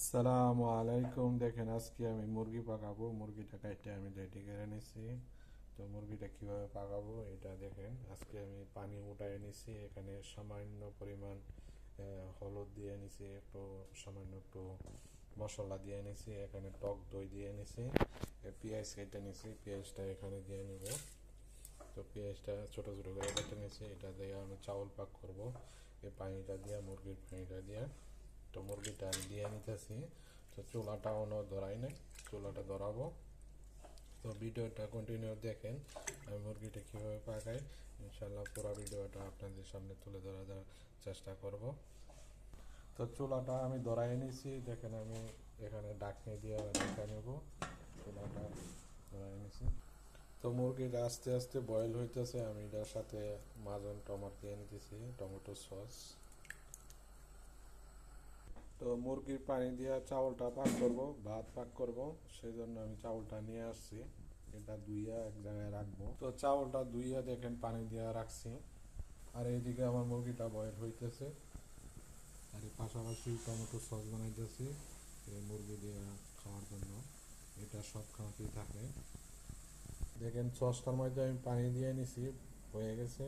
সালামু আলাইকুম। দেখেন আজকে আমি মুরগি পাকাবো। মুরগিটা কাটতে আমি রেডি করে নিছি। তো মুরগিটা কিভাবে পাকাবো এটা দেখেন। আজকে আমি পানি উঠায় নিছি, এখানে সামান্য পরিমাণ হলুদ দিয়ে নিছি, একটু সামান্য একটু মশলা দিয়ে নিছি, এখানে টক দই দিয়ে নিছি, পেঁয়াজ কেটে নিছি, পেঁয়াজটা এখানে দিয়ে নিব। তো পেঁয়াজটা ছোটো ছোটো করে কেটে নিছি, এটা দিয়ে আমি চাউল পাক করব এই পানিটা দিয়ে, মুরগির পানিটা দিয়ে। তো মুরগিটা আমি দিয়ে নিতেছি। তো চুলাটা অন্য ধরাই নাই, চুলাটা ধরাবো। তো ভিডিওটা কন্টিনিউ দেখেন, আমি মুরগিটা কীভাবে পাকাই। ইনশাল্লাহ পুরো ভিডিওটা আপনাদের সামনে তুলে ধরার চেষ্টা করব। তো চুলাটা আমি ধরাই নিছি, দেখেন আমি এখানে ঢাকনি দিয়ে ঢেকে নেব। চুলাটা ধরাই নিছি। তো মুরগিটা আস্তে আস্তে বয়েল হইতেছে, আমি এটার সাথে মাজন টমাটো দিয়ে নিতেছি, টমেটো সস। তো মুরগির পানি দিয়ে চাউলটা পাক করব, ভাত পাক করব, সেই জন্য আমি চাউলটা নিয়ে আসছি। এটা ধুইয়া এক জায়গায় রাখবো। তো চাউলটা ধুইয়া দেখেন পানি দিয়ে রাখছি। আর এইদিকে আমার মুরগিটা বয়েল হইতেছে, আর এই পাশাপাশি টমেটো সস বানাইতেছি এই মুরগি দিয়ে খাওয়ার জন্য। এটা সব খাওয়াতেই থাকে। দেখেন সসটার মধ্যে আমি পানি দিয়ে নিছি, হয়ে গেছে।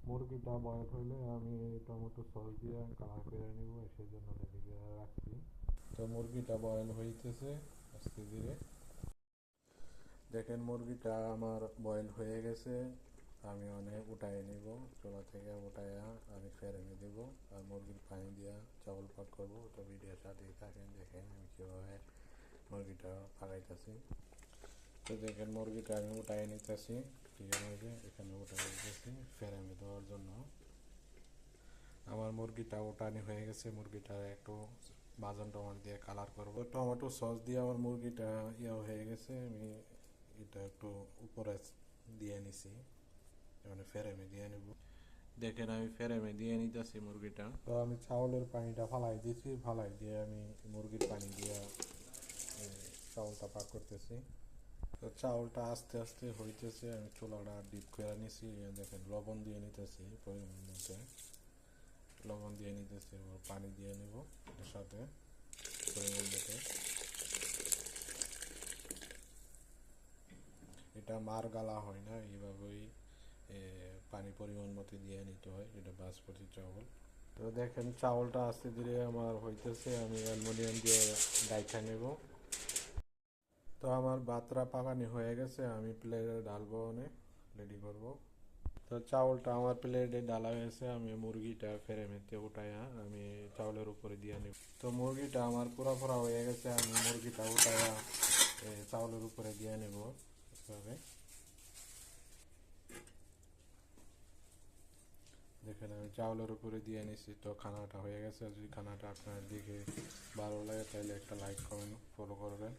মুরগিটা বয়েল হইলে আমি টমেটো সস দিয়ে কালার করে নিব, সেই জন্য রেডি করে রাখছি। তো মুরগিটা বয়েল হইতেছে আস্তে ধীরে। দেখেন মুরগিটা আমার বয়েল হয়ে গেছে, আমি অনেক উঠাই নিব, চুলা থেকে উঠাইয়া আমি ফেরানি দেব, আর মুরগির পানি দিয়া চাউল পাক করবো। তো ভিডিওর সাথেই থাকেন, দেখেন আমি কীভাবে মুরগিটা পাকাইতেছি। তো দেখেন মুরগিটা আমি উঠাই নিতেছি, ঠিক আছে, এখানে উঠাই নিতেছি ফেরানি দেওয়ার জন্য। আমার মুরগিটা ওটানি হয়ে গেছে, মুরগিটা একটু বাজন টমাটো দিয়ে কালার করবো, টমেটো সস দিয়ে আমার মুরগিটা হয়ে গেছে। আমি এটা একটু উপরে দিয়ে নিছি, মানে ফেরেমে দিয়ে নেব। দেখেন আমি ফেরেমে দিয়ে নিতেছি মুরগিটা। তো আমি চাউলের পানিটা ফালাই দিয়েছি, ফালাই দিয়ে আমি মুরগির পানি দিয়ে চাউলটা পাক করতেছি। তো চাউলটা আস্তে আস্তে হইতেছে, আমি চুলাটা ডিপ করে নিছি। দেখেন লবণ দিয়ে নিতেছি পরিমাণ মধ্যে, লবণ দিয়ে নিতেছি, পানি দিয়ে নিব এর সাথে পরিমাণ মতো। এটা মার গালা হয় না, এইভাবেই পানি পরিমাণ মতো দিয়ে নিতে হয়, এটা বাসমতি চাউল। তো দেখেন চাউলটা আস্তে ধীরে আমার হইতেছে, আমি অ্যালুমিনিয়াম দিয়ে ডাইখা নেব। তো আমার ভাতটা পাকানি হয়ে গেছে, আমি প্লেটে ঢালবো, অনেক রেডি করব। তো চাউলটা আমার প্লেটে ডালা হয়েছে, আমি মুরগিটা ফেরেমেতে উঠাইয়া আমি চাউলের উপরে দিয়ে নিব। তো মুরগিটা আমার পুরা হয়ে গেছে, আমি মুরগিটা উঠাইয়া চাউলের উপরে দিয়ে নেব এভাবে। দেখেন আমি চাউলের উপরে দিয়ে নিছি। তো খানাটা হয়ে গেছে। যদি খানাটা আপনার দিকে ভালো লাগে তাহলে একটা লাইক কমেন্ট ফলো করবেন।